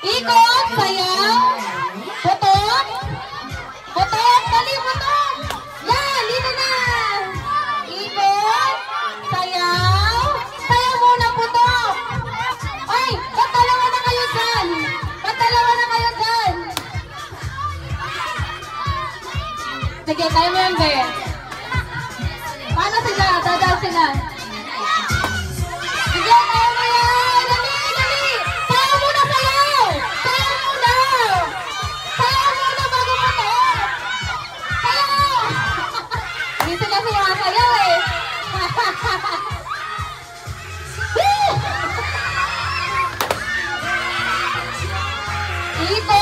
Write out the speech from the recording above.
Ikot, sayaw. Putok. Putok, dali, putok. Yan, dito na. Ikot, sayaw. Sayaw muna, putok. Ay, patalawa na kayo dyan. Patalawa na kayo dyan. Sige, tayo mo yan, be. Paano sila? Dadaw sila. Sige, tayo mo yan. Dali, dali. Sayaw muna, sayaw. Sayaw muna. Sayaw muna bago putok. Sayaw. Hindi sila sumasayaw eh. Ito.